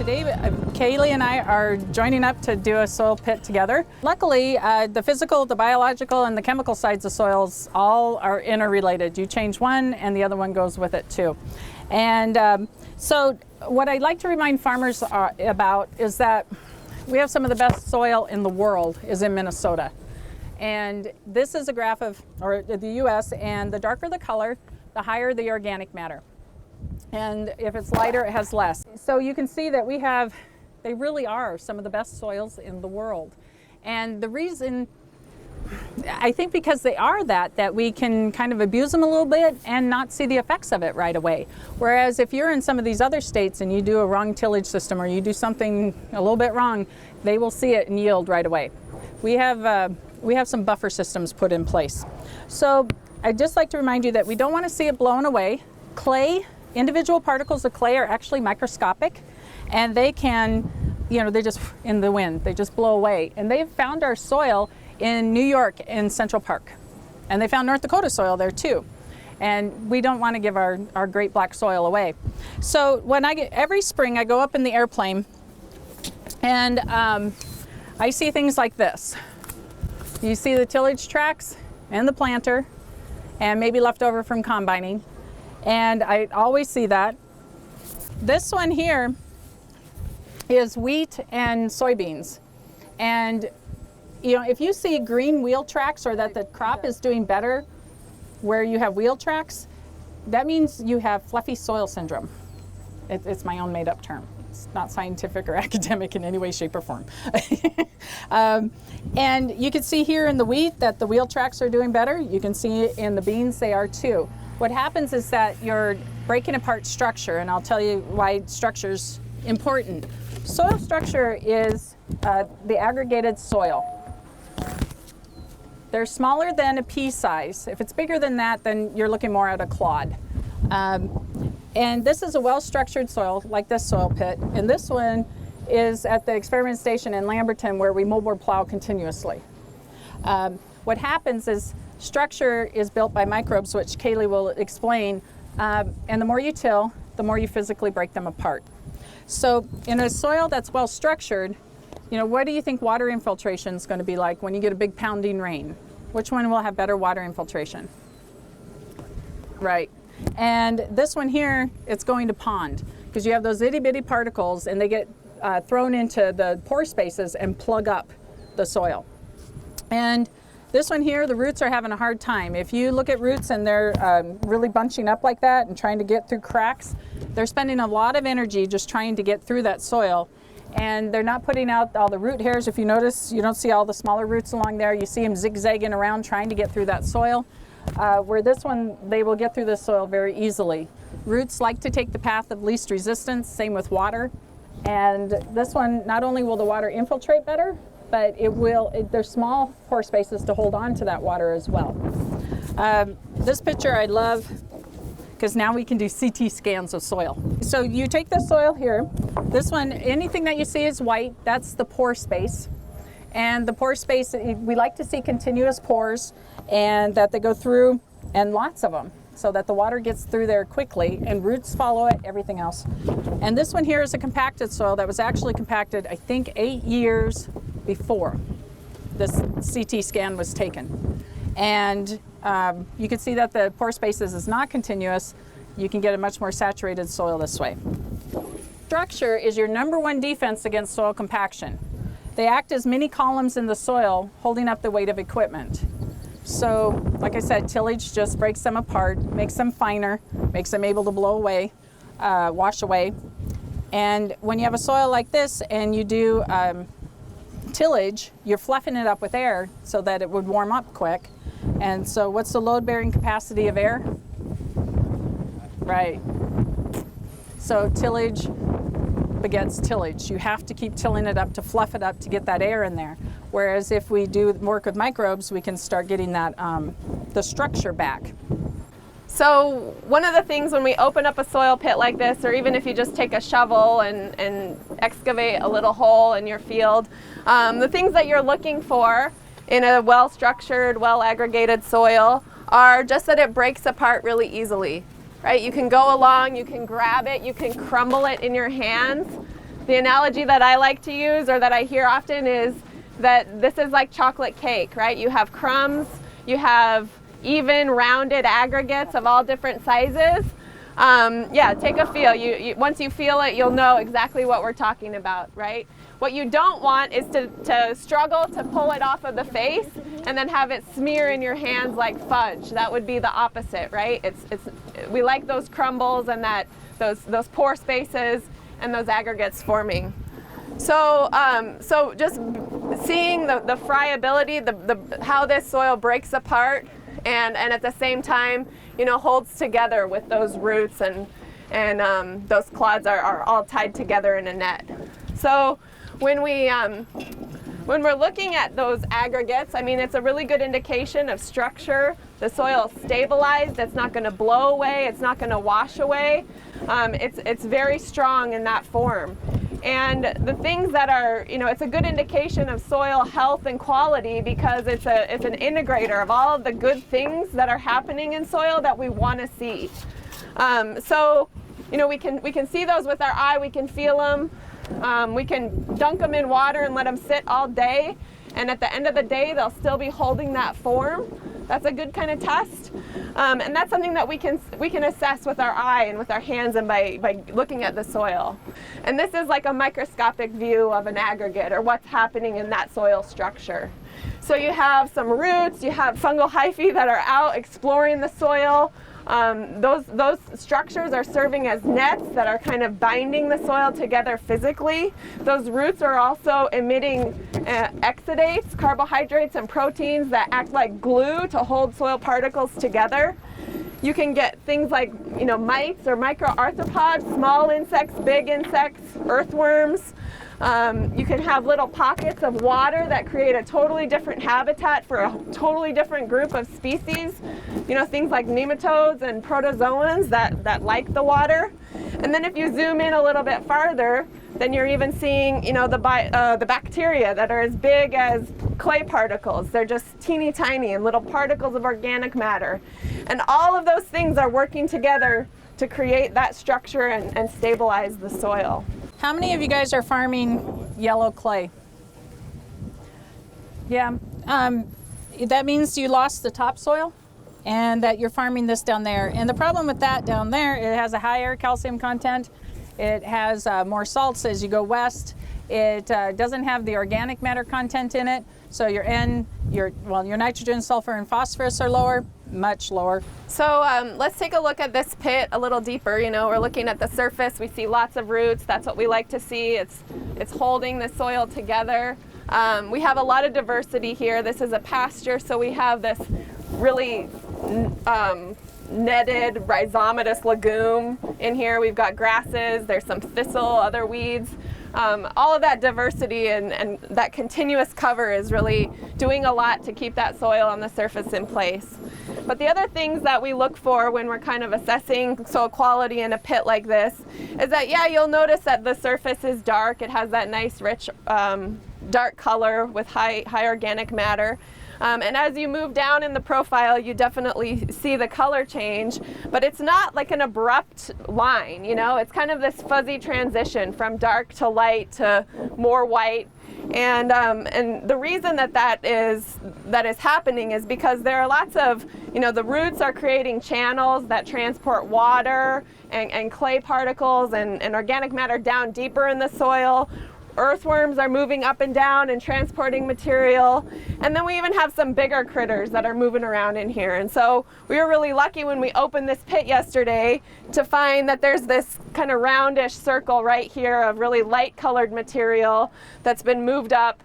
today Caley and I are joining up to do a soil pit together. Luckily, the physical, the biological, and the chemical sides of soils all are interrelated. You change one and the other one goes with it too. And so what I'd like to remind farmers about is that we have some of the best soil in the world is in Minnesota. And this is a graph of the US, and the darker the color, the higher the organic matter. And if it's lighter, it has less. So you can see that they really are some of the best soils in the world. And the reason, I think because they are that we can kind of abuse them a little bit and not see the effects of it right away. Whereas if you're in some of these other states and you do a wrong tillage system or you do something a little bit wrong, they will see it and yield right away. We have some buffer systems put in place. So I'd just like to remind you that we don't want to see it blown away. Clay, individual particles of clay are actually microscopic, and they can, they just, in the wind, they just blow away. And they've found our soil in New York in Central Park. And they found North Dakota soil there too. And we don't want to give our great black soil away. So when every spring I go up in the airplane and I see things like this. You see the tillage tracks and the planter and maybe left over from combining. And I always see that. This one here is wheat and soybeans. And if you see green wheel tracks or that the crop is doing better where you have wheel tracks, that means you have fluffy soil syndrome. It's my own made up term. It's not scientific or academic in any way, shape, or form. And you can see here in the wheat that the wheel tracks are doing better. You can see in the beans they are too. What happens is that you're breaking apart structure, and I'll tell you why structure's important. Soil structure is the aggregated soil. They're smaller than a pea size. If it's bigger than that, then you're looking more at a clod. And this is a well-structured soil, like this soil pit. And this one is at the experiment station in Lamberton where we moldboard plow continuously. What happens is structure is built by microbes, which Caley will explain. And the more you till, the more you physically break them apart. So in a soil that's well-structured, what do you think water infiltration is going to be like when you get a big pounding rain? Which one will have better water infiltration? Right. And this one here, it's going to pond because you have those itty-bitty particles and they get thrown into the pore spaces and plug up the soil. And this one here, the roots are having a hard time. If you look at roots and they're really bunching up like that and trying to get through cracks, they're spending a lot of energy just trying to get through that soil. And they're not putting out all the root hairs. If you notice, you don't see all the smaller roots along there. You see them zigzagging around trying to get through that soil. Where this one, they will get through the soil very easily. Roots like to take the path of least resistance, same with water. And this one, not only will the water infiltrate better, but there's small pore spaces to hold on to that water as well. This picture I love because now we can do CT scans of soil. So you take the soil here. This one, anything that you see is white, that's the pore space. And the pore space, we like to see continuous pores and that they go through, and lots of them, so that the water gets through there quickly and roots follow it, everything else. And this one here is a compacted soil that was actually compacted, I think, 8 years before this CT scan was taken. And you can see that the pore spaces is not continuous. You can get a much more saturated soil this way. Structure is your #1 defense against soil compaction. They act as mini columns in the soil, holding up the weight of equipment. So, like I said, tillage just breaks them apart, makes them finer, makes them able to blow away, wash away. And when you have a soil like this and you do tillage, you're fluffing it up with air so that it would warm up quick. And so what's the load-bearing capacity of air? Right. So tillage begets tillage. You have to keep tilling it up to fluff it up to get that air in there. Whereas if we do work with microbes, we can start getting that the structure back. So one of the things when we open up a soil pit like this, or even if you just take a shovel and excavate a little hole in your field, the things that you're looking for in a well-structured, well-aggregated soil are just that it breaks apart really easily. Right? You can go along, you can grab it, you can crumble it in your hands. The analogy that I like to use, or that I hear often, is that this is like chocolate cake, right? You have crumbs, you have even rounded aggregates of all different sizes. Yeah, take a feel. Once you feel it, you'll know exactly what we're talking about, right? What you don't want is to struggle to pull it off of the face and then have it smear in your hands like fudge. That would be the opposite, right? We like those crumbles and those pore spaces and those aggregates forming. So just seeing the friability, how this soil breaks apart, and at the same time, holds together with those roots, and those clods are all tied together in a net. So when we're looking at those aggregates, I mean, it's a really good indication of structure. The soil is stabilized. It's not going to blow away. It's not going to wash away. It's very strong in that form. And the things that are, it's a good indication of soil health and quality, because it's an integrator of all of the good things that are happening in soil that we want to see. So, we can see those with our eye. We can feel them. We can dunk them in water and let them sit all day, and at the end of the day, they'll still be holding that form. That's a good kind of test, and that's something that we can assess with our eye and with our hands and by looking at the soil. And this is like a microscopic view of an aggregate, or what's happening in that soil structure. So you have some roots, you have fungal hyphae that are out exploring the soil. Those structures are serving as nets that are kind of binding the soil together physically. Those roots are also emitting exudates, carbohydrates and proteins that act like glue to hold soil particles together. You can get things like mites or microarthropods, small insects, big insects, earthworms. You can have little pockets of water that create a totally different habitat for a totally different group of species. Things like nematodes and protozoans that like the water. And then if you zoom in a little bit farther, then you're even seeing, the bacteria that are as big as clay particles. They're just teeny tiny and little particles of organic matter. And all of those things are working together to create that structure and stabilize the soil. How many of you guys are farming yellow clay? Yeah, that means you lost the topsoil and that you're farming this down there. And the problem with that down there, it has a higher calcium content. It has more salts as you go west. It doesn't have the organic matter content in it. So your nitrogen, sulfur, and phosphorus are lower, much lower. So let's take a look at this pit a little deeper. We're looking at the surface. We see lots of roots. That's what we like to see. It's holding the soil together. We have a lot of diversity here. This is a pasture, so we have this really netted rhizomatous legume in here. We've got grasses, there's some thistle, other weeds. All of that diversity and that continuous cover is really doing a lot to keep that soil on the surface in place. But the other things that we look for when we're kind of assessing soil quality in a pit like this is that, you'll notice that the surface is dark. It has that nice, rich, dark color with high organic matter. And as you move down in the profile, you definitely see the color change, but it's not like an abrupt line, it's kind of this fuzzy transition from dark to light to more white. And the reason that is happening is because there are lots of, the roots are creating channels that transport water and clay particles and organic matter down deeper in the soil. Earthworms are moving up and down and transporting material. And then we even have some bigger critters that are moving around in here. And so we were really lucky when we opened this pit yesterday to find that there's this kind of roundish circle right here of really light colored material that's been moved up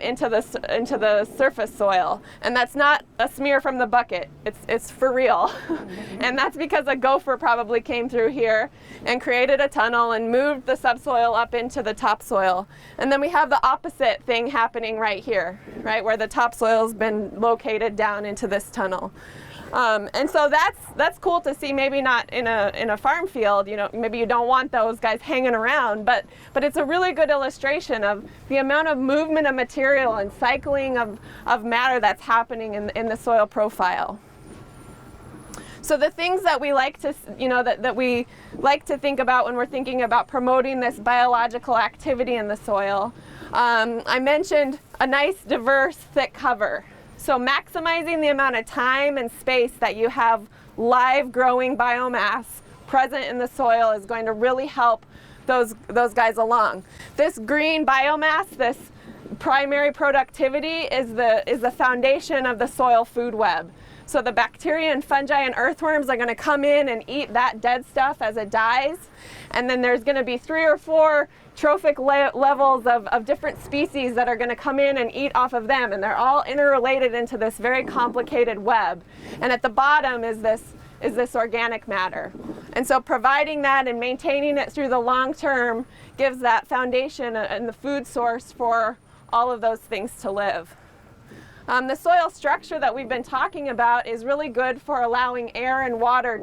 into the surface soil. And that's not a smear from the bucket. It's for real. And that's because a gopher probably came through here and created a tunnel and moved the subsoil up into the topsoil. And then we have the opposite thing happening right here, right, where the topsoil's been located down into this tunnel. And so that's cool to see, maybe not in a farm field, maybe you don't want those guys hanging around, but it's a really good illustration of the amount of movement of material and cycling of matter that's happening in the soil profile. So the things that we like to, that we like to think about when we're thinking about promoting this biological activity in the soil, I mentioned a nice, diverse, thick cover. So maximizing the amount of time and space that you have live growing biomass present in the soil is going to really help those guys along. This green biomass, this primary productivity, is the foundation of the soil food web. So the bacteria and fungi and earthworms are going to come in and eat that dead stuff as it dies. And then there's going to be 3 or 4 trophic levels of different species that are going to come in and eat off of them. And they're all interrelated into this very complicated web. And at the bottom is this organic matter. And so providing that and maintaining it through the long term gives that foundation and the food source for all of those things to live. The soil structure that we've been talking about is really good for allowing air and water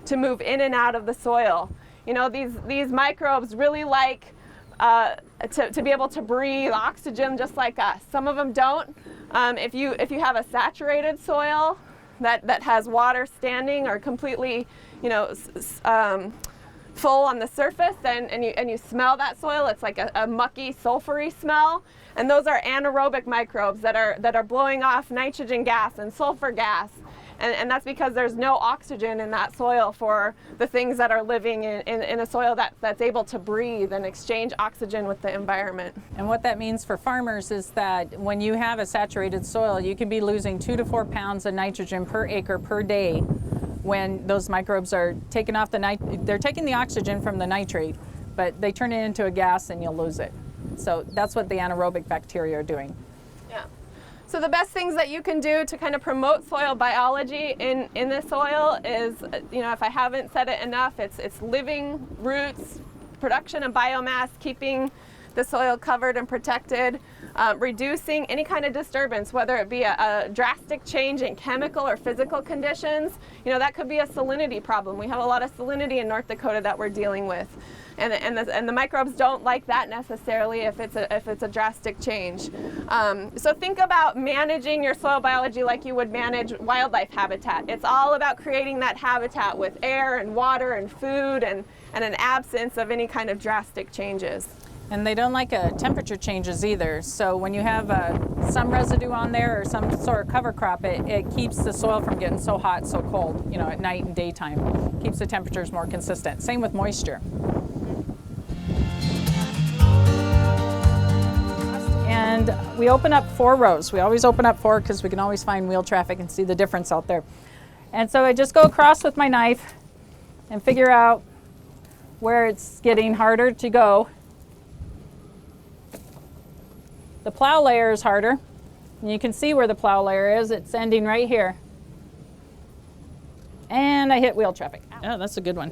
to move in and out of the soil. These microbes really like to be able to breathe oxygen just like us. Some of them don't. If you have a saturated soil that has water standing or completely, full on the surface, and you smell that soil, it's like a mucky, sulfury smell. And those are anaerobic microbes that are blowing off nitrogen gas and sulfur gas. And that's because there's no oxygen in that soil for the things that are living in a soil that's able to breathe and exchange oxygen with the environment. And what that means for farmers is that when you have a saturated soil, you can be losing 2 to 4 pounds of nitrogen per acre per day when those microbes are taking off they're taking the oxygen from the nitrate, but they turn it into a gas and you'll lose it. So that's what the anaerobic bacteria are doing. Yeah. So the best things that you can do to kind of promote soil biology in the soil is, if I haven't said it enough, it's living roots, production of biomass, keeping the soil covered and protected, reducing any kind of disturbance, whether it be a drastic change in chemical or physical conditions. That could be a salinity problem. We have a lot of salinity in North Dakota that we're dealing with. And the microbes don't like that necessarily if it's a drastic change. So think about managing your soil biology like you would manage wildlife habitat. It's all about creating that habitat with air and water and food and an absence of any kind of drastic changes. And they don't like temperature changes either. So when you have some residue on there or some sort of cover crop, it keeps the soil from getting so hot, so cold, at night and daytime. Keeps the temperatures more consistent. Same with moisture. And we open up 4 rows. We always open up 4 because we can always find wheel traffic and see the difference out there. And so I just go across with my knife and figure out where it's getting harder to go. The plow layer is harder, and you can see where the plow layer is. It's ending right here. And I hit wheel traffic. Oh, that's a good one.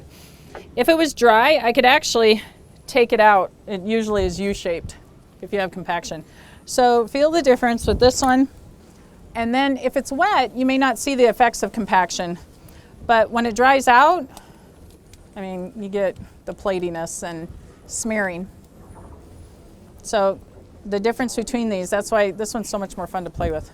If it was dry, I could actually take it out. It usually is U-shaped if you have compaction. So feel the difference with this one. And then if it's wet, you may not see the effects of compaction. But when it dries out, you get the platiness and smearing. So the difference between these, that's why this one's so much more fun to play with.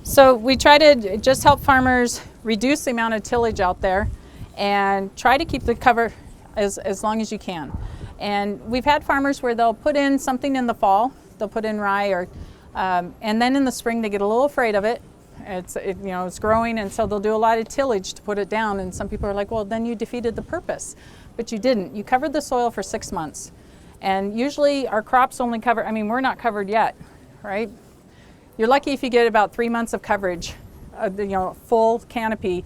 So we try to just help farmers reduce the amount of tillage out there and try to keep the cover as long as you can. And we've had farmers where they'll put in something in the fall, they'll put in rye, and then in the spring they get a little afraid of it. It's growing, and so they'll do a lot of tillage to put it down. And some people are like, well, then you defeated the purpose. But you didn't. You covered the soil for 6 months. And usually our crops only cover, we're not covered yet, right? You're lucky if you get about 3 months of coverage, full canopy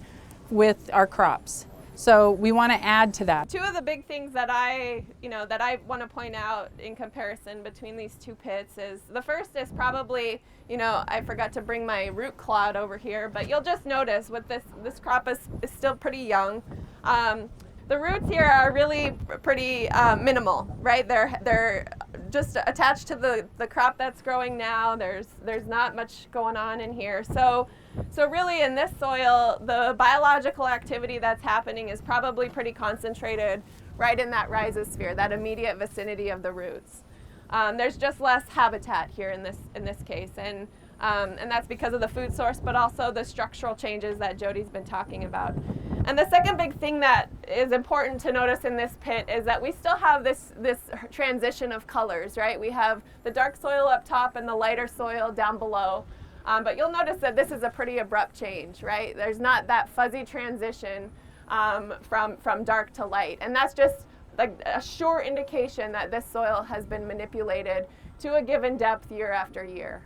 with our crops. So we want to add to that. 2 of the big things that I want to point out in comparison between these 2 pits is, the first is probably, I forgot to bring my root cloud over here, but you'll just notice with this crop is still pretty young. The roots here are really pretty minimal, right? They're just attached to the crop that's growing now. There's not much going on in here. So really in this soil, the biological activity that's happening is probably pretty concentrated right in that rhizosphere, that immediate vicinity of the roots. There's just less habitat here in this case, and And that's because of the food source, but also the structural changes that Jodi's been talking about. And the second big thing that is important to notice in this pit is that we still have this transition of colors, right? We have the dark soil up top and the lighter soil down below. But you'll notice that this is a pretty abrupt change, right? There's not that fuzzy transition from dark to light. And that's just like a sure indication that this soil has been manipulated to a given depth year after year.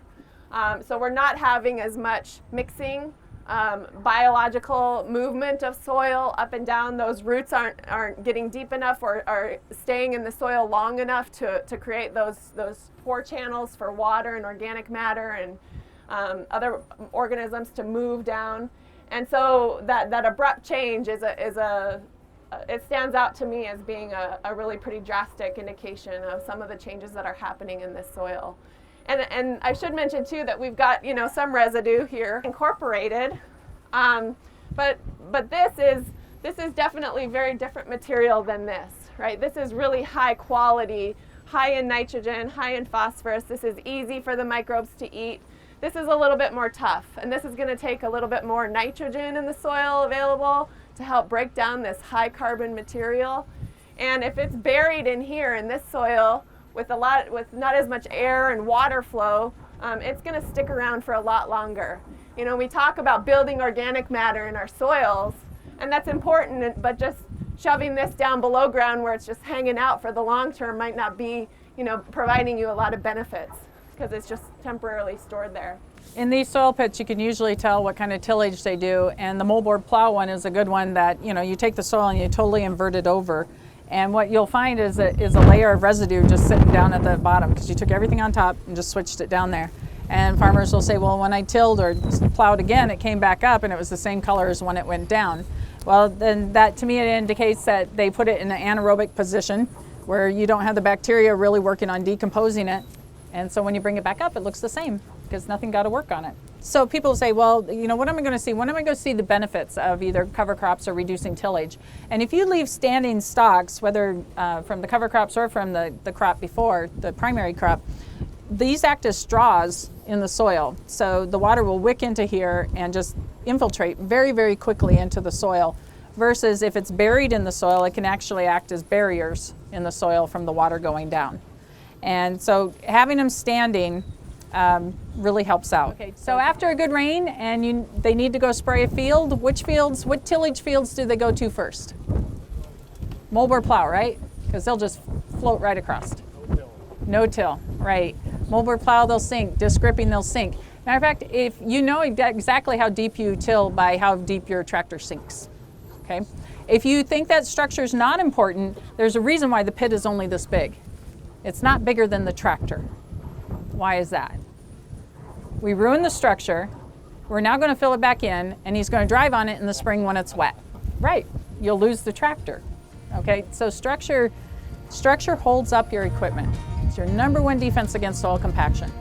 So we're not having as much mixing, biological movement of soil up and down. Those roots aren't getting deep enough or are staying in the soil long enough to create those pore channels for water and organic matter and other organisms to move down. And so that abrupt change it stands out to me as being a really pretty drastic indication of some of the changes that are happening in this soil. And I should mention too that we've got some residue here incorporated, but this is definitely very different material than this, right? This is really high quality, high in nitrogen, high in phosphorus. This is easy for the microbes to eat. This is a little bit more tough, and this is going to take a little bit more nitrogen in the soil available to help break down this high carbon material. And if it's buried in here in this soil with not as much air and water flow, it's going to stick around for a lot longer. We talk about building organic matter in our soils, and that's important, but just shoving this down below ground where it's just hanging out for the long term might not be, providing you a lot of benefits because it's just temporarily stored there. In these soil pits, you can usually tell what kind of tillage they do, and the moldboard plow one is a good one that, you take the soil and you totally invert it over. And what you'll find is a layer of residue just sitting down at the bottom because you took everything on top and just switched it down there. And farmers will say, well, when I tilled or plowed again, it came back up and it was the same color as when it went down. Well, then that to me it indicates that they put it in an anaerobic position where you don't have the bacteria really working on decomposing it. And so when you bring it back up, it looks the same because nothing got to work on it. So people say, well, what am I going to see? When am I going to see the benefits of either cover crops or reducing tillage? And if you leave standing stalks, whether from the cover crops or from the crop before, the primary crop, these act as straws in the soil. So the water will wick into here and just infiltrate very, very quickly into the soil. Versus if it's buried in the soil, it can actually act as barriers in the soil from the water going down. And so having them standing really helps out. Okay, so after a good rain and they need to go spray a field, what tillage fields do they go to first? Moldboard plow, right? Because they'll just float right across. No till, right. Moldboard plow, they'll sink. Disc gripping, they'll sink. Matter of fact, if you know exactly how deep you till by how deep your tractor sinks, okay? If you think that structure is not important, there's a reason why the pit is only this big. It's not bigger than the tractor. Why is that? We ruined the structure. We're now going to fill it back in, and he's going to drive on it in the spring when it's wet. Right, you'll lose the tractor. Okay, so structure holds up your equipment. It's your number one defense against soil compaction.